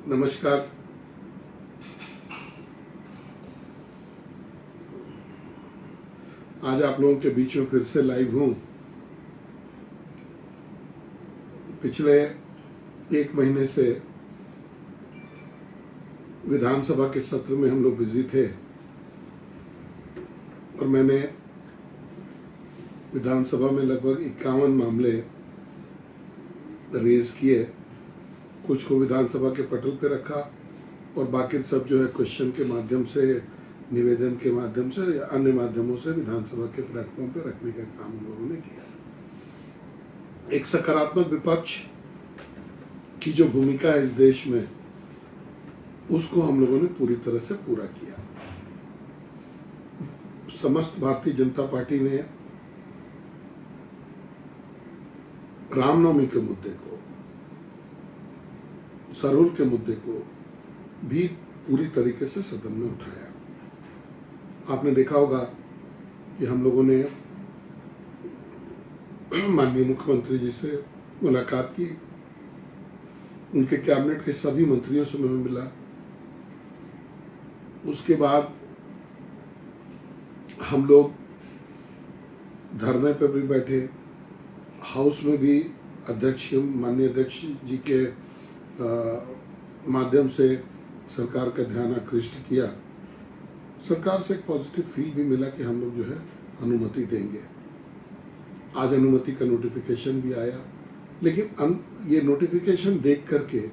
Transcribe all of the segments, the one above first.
नमस्कार। आज आप लोगों के बीच में फिर से लाइव हूं। पिछले एक महीने से विधानसभा के सत्र में हम लोग बिजी थे और मैंने विधानसभा में लगभग 51 मामले रेज किए। कुछ को विधानसभा के पटल पे रखा और बाकी सब जो है क्वेश्चन के माध्यम से, निवेदन के माध्यम से या अन्य माध्यमों से विधानसभा के प्लेटफॉर्म पे रखने का काम हम लोगों ने किया। एक सकारात्मक विपक्ष की जो भूमिका है इस देश में, उसको हम लोगों ने पूरी तरह से पूरा किया। समस्त भारतीय जनता पार्टी ने रामनवमी के मुद्दे को, सरोल के मुद्दे को भी पूरी तरीके से सदन में उठाया। आपने देखा होगा कि हम लोगों ने माननीय मुख्यमंत्री जी से मुलाकात की, उनके कैबिनेट के सभी मंत्रियों से मैं मिला। उसके बाद हम लोग धरने पर भी बैठे, हाउस में भी अध्यक्ष, माननीय अध्यक्ष जी के माध्यम से सरकार का ध्यान आकृष्ट किया। सरकार से एक पॉजिटिव फील भी मिला कि हम लोग जो है अनुमति देंगे। आज अनुमति का नोटिफिकेशन भी आया, लेकिन ये नोटिफिकेशन देख करके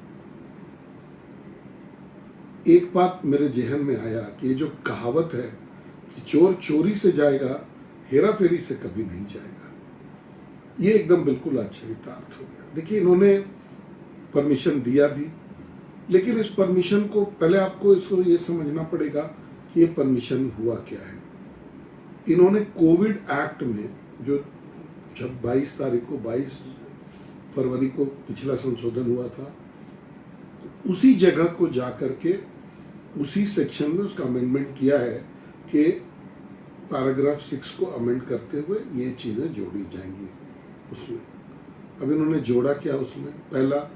एक बात मेरे जहन में आया कि ये जो कहावत है कि चोर चोरी से जाएगा, हेरा फेरी से कभी नहीं जाएगा, ये एकदम बिल्कुल आश्चर्यतार्थ हो गया। देखिए, इन्होंने परमिशन दिया भी, लेकिन इस परमिशन को पहले आपको इसको ये समझना पड़ेगा कि ये परमिशन हुआ क्या है। इन्होंने कोविड एक्ट में जो जब 22 फरवरी को पिछला संशोधन हुआ था, उसी जगह को जाकर के उसी सेक्शन में उसका अमेंडमेंट किया है कि पैराग्राफ 6 को अमेंड करते हुए ये चीजें जोड़ी जाएंगी उसमें। अब इन्होंने जोड़ा क्या उसमें? पहला,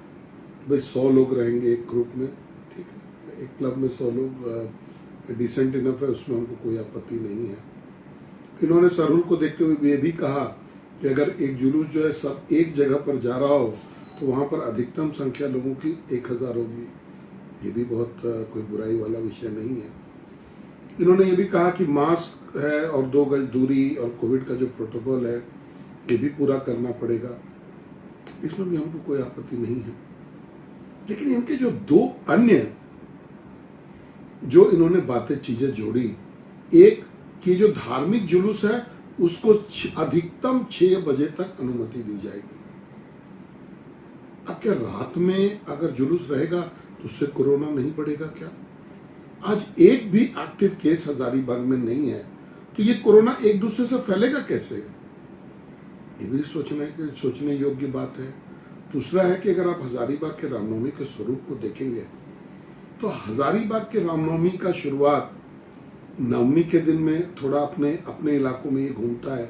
भाई 100 लोग रहेंगे एक ग्रुप में, ठीक है, एक क्लब में 100 लोग डिसेंट इनफ है, उसमें हमको कोई आपत्ति नहीं है। इन्होंने सरूल को देखते हुए ये भी कहा कि अगर एक जुलूस जो है सब एक जगह पर जा रहा हो तो वहां पर अधिकतम संख्या लोगों की 1000 होगी। ये भी बहुत कोई बुराई वाला विषय नहीं है। इन्होंने ये भी कहा कि मास्क है और 2 गज दूरी और कोविड का जो प्रोटोकॉल है ये भी पूरा करना पड़ेगा, इसमें भी हमको कोई आपत्ति नहीं है। लेकिन इनके जो 2 अन्य जो इन्होंने बातें, चीजें जोड़ी, एक कि जो धार्मिक जुलूस है उसको अधिकतम 6 बजे तक अनुमति दी जाएगी। अब क्या रात में अगर जुलूस रहेगा तो उससे कोरोना नहीं बढ़ेगा क्या? आज एक भी एक्टिव केस हजारीबाग में नहीं है, तो ये कोरोना एक दूसरे से फैलेगा कैसे? ये भी सोचने योग्य बात है। दूसरा है कि अगर आप हजारीबाग के रामनवमी के स्वरूप को देखेंगे तो हजारीबाग के रामनवमी का शुरुआत नवमी के दिन में थोड़ा अपने इलाकों में ये घूमता है,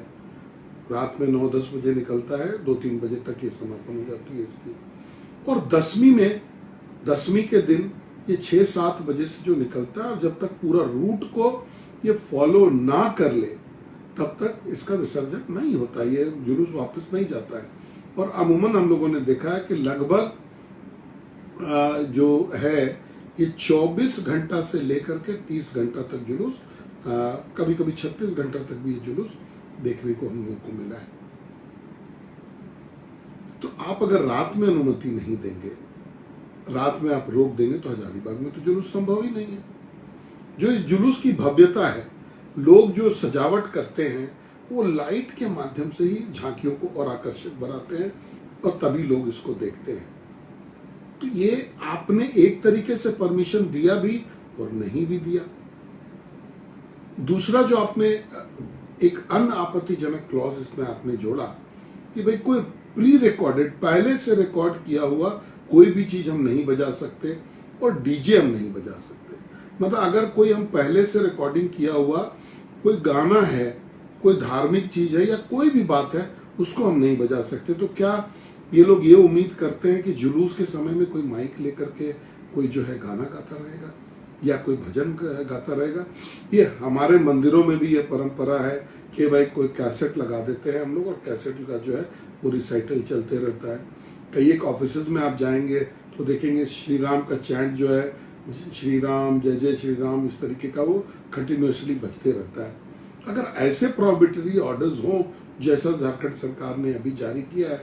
रात में 9-10 बजे निकलता है, 2-3 बजे तक ये समापन हो जाती है इसकी। और दसवीं के दिन ये 6-7 बजे से जो निकलता है, और जब तक पूरा रूट को ये फॉलो ना कर ले तब तक इसका विसर्जन नहीं होता, ये जुलूस वापस नहीं जाता है। और अमूमन हम लोगों ने देखा है कि लगभग जो है ये 24 घंटा से लेकर के 30 घंटा तक जुलूस, कभी कभी 36 घंटा तक भी ये जुलूस देखने को हम लोगों को मिला है। तो आप अगर रात में अनुमति नहीं देंगे, रात में आप रोक देंगे, तो हजारीबाग में तो जुलूस संभव ही नहीं है। जो इस जुलूस की भव्यता है, लोग जो सजावट करते हैं वो लाइट के माध्यम से ही झांकियों को और आकर्षक बनाते हैं और तभी लोग इसको देखते हैं। तो ये आपने एक तरीके से परमिशन दिया भी और नहीं भी दिया। दूसरा, जो आपने एक अन्य आपत्तिजनक क्लॉज इसमें आपने जोड़ा कि भाई कोई प्री रिकॉर्डेड, पहले से रिकॉर्ड किया हुआ कोई भी चीज हम नहीं बजा सकते और डीजे हम नहीं बजा सकते। मतलब अगर कोई हम पहले से रिकॉर्डिंग किया हुआ कोई गाना है, कोई धार्मिक चीज है या कोई भी बात है, उसको हम नहीं बजा सकते। तो क्या ये लोग ये उम्मीद करते हैं कि जुलूस के समय में कोई माइक लेकर के कोई जो है गाना गाता रहेगा या कोई भजन गाता रहेगा। ये हमारे मंदिरों में भी ये परंपरा है कि भाई कोई कैसेट लगा देते हैं हम लोग, और कैसेट का जो है वो रिसाइटल चलते रहता है। कई एक ऑफिस में आप जाएंगे तो देखेंगे श्री राम का चैंट जो है, श्री राम जय जय श्री राम, इस तरीके का वो कंटिन्यूसली बजते रहता है। अगर ऐसे प्रोहिबिटरी ऑर्डर्स हों जैसा झारखंड सरकार ने अभी जारी किया है,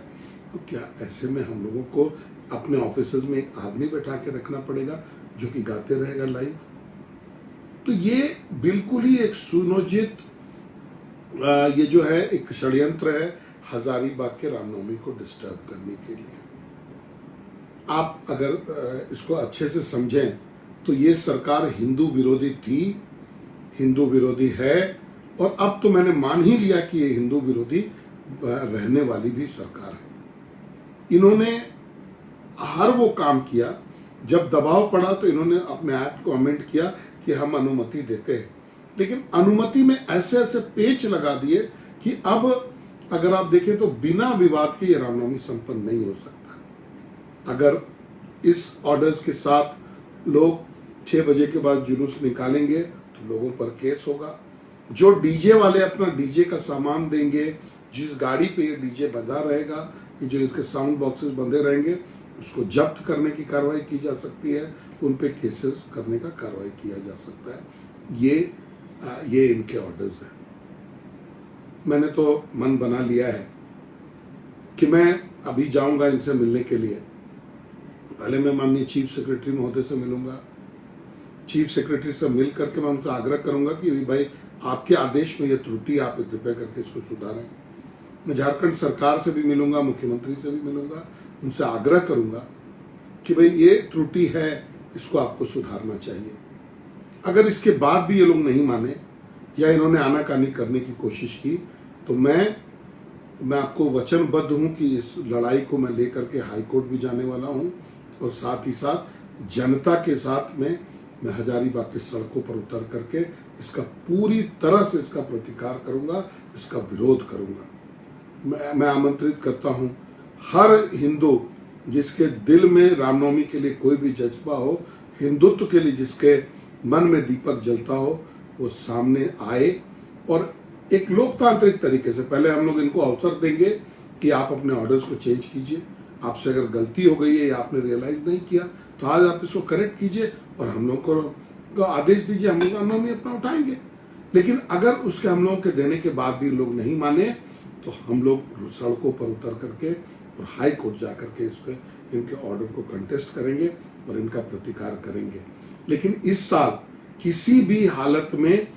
तो क्या ऐसे में हम लोगों को अपने ऑफिस में एक आदमी बैठा के रखना पड़ेगा जो कि गाते रहेगा लाइव? तो ये बिल्कुल ही एक सुनियोजित ये जो है एक षड्यंत्र है हजारीबाग के रामनवमी को डिस्टर्ब करने के लिए। आप अगर इसको अच्छे से समझें तो ये सरकार हिंदू विरोधी थी, हिंदू विरोधी है, और अब तो मैंने मान ही लिया कि ये हिंदू विरोधी रहने वाली भी सरकार है। इन्होंने हर वो काम किया, जब दबाव पड़ा तो इन्होंने अपने एक्ट को अमेंड किया कि हम अनुमति देते हैं, लेकिन अनुमति में ऐसे ऐसे पेच लगा दिए कि अब अगर आप देखें तो बिना विवाद के ये रामनवमी संपन्न नहीं हो सकता। अगर इस ऑर्डर्स के साथ लोग 6 बजे के बाद जुलूस निकालेंगे तो लोगों पर केस होगा। जो डीजे वाले अपना डीजे का सामान देंगे, जिस गाड़ी पे ये डीजे बंधा रहेगा, कि जो इसके साउंड बॉक्सेस बंधे रहेंगे, उसको जब्त करने की कार्रवाई की जा सकती है, उन पे केसेस करने का कार्रवाई किया जा सकता है। ये इनके ऑर्डर्स हैं। मैंने तो मन बना लिया है कि मैं अभी जाऊंगा इनसे मिलने के लिए। पहले मैं माननीय चीफ सेक्रेटरी महोदय से मिलूंगा। चीफ सेक्रेटरी से मिल करके मैं उनसे आग्रह करूंगा कि भाई आपके आदेश में ये त्रुटि आप कृपया करके इसको सुधारें। मैं झारखंड सरकार से भी मिलूंगा, मुख्यमंत्री से भी मिलूंगा, उनसे आग्रह करूंगा कि भाई ये त्रुटि है, इसको आपको सुधारना चाहिए। अगर इसके बाद भी ये लोग नहीं माने या इन्होंने आनाकानी करने की कोशिश की तो मैं आपको वचनबद्ध हूं कि इस लड़ाई को मैं लेकर के हाई कोर्ट भी जाने वाला हूं, और साथ ही साथ जनता के साथ में मैं हजारीबाग की सड़कों पर उतर करके इसका पूरी तरह से इसका प्रतिकार करूंगा, इसका विरोध करूंगा। मैं आमंत्रित करता हूं हर हिंदू जिसके दिल में रामनवमी के लिए कोई भी जज्बा हो, हिंदुत्व के लिए जिसके मन में दीपक जलता हो, वो सामने आए और एक लोकतांत्रिक तरीके से पहले हम लोग इनको अवसर देंगे कि आप अपने ऑर्डर्स को चेंज कीजिए। आपसे अगर गलती हो गई है या आपने रियलाइज नहीं किया तो आज आप इसको करेक्ट कीजिए और हम लोग को आदेश दीजिए, हम लोग रामनवमी अपना उठाएंगे। लेकिन अगर उसके हम लोगों के देने के बाद भी लोग नहीं माने तो हम लोग सड़कों पर उतर करके और हाई कोर्ट जा करके इनके ऑर्डर को कंटेस्ट करेंगे और इनका प्रतिकार करेंगे। लेकिन इस साल किसी भी हालत में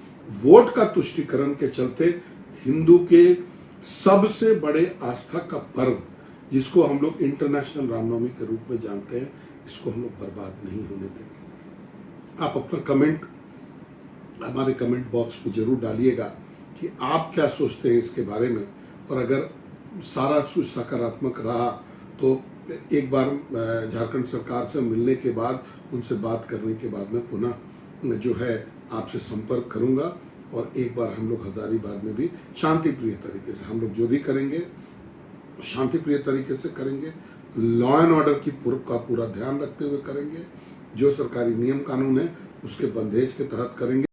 वोट का तुष्टीकरण के चलते हिंदू के सबसे बड़े आस्था का पर्व, जिसको हम लोग इंटरनेशनल रामनवमी के रूप में जानते हैं, इसको हम लोग बर्बाद नहीं होने देंगे। आप अपना कमेंट हमारे कमेंट बॉक्स में जरूर डालिएगा कि आप क्या सोचते हैं इसके बारे में, और अगर सारा कुछ सकारात्मक रहा तो एक बार झारखंड सरकार से मिलने के बाद, उनसे बात करने के बाद मैं पुनः जो है आपसे संपर्क करूंगा और एक बार हम लोग हजारीबाग में भी शांति प्रिय तरीके से हम लोग जो भी करेंगे शांति प्रिय तरीके से करेंगे, लॉ एंड ऑर्डर का पूरा ध्यान रखते हुए करेंगे, जो सरकारी नियम कानून है उसके बंदेज के तहत करेंगे।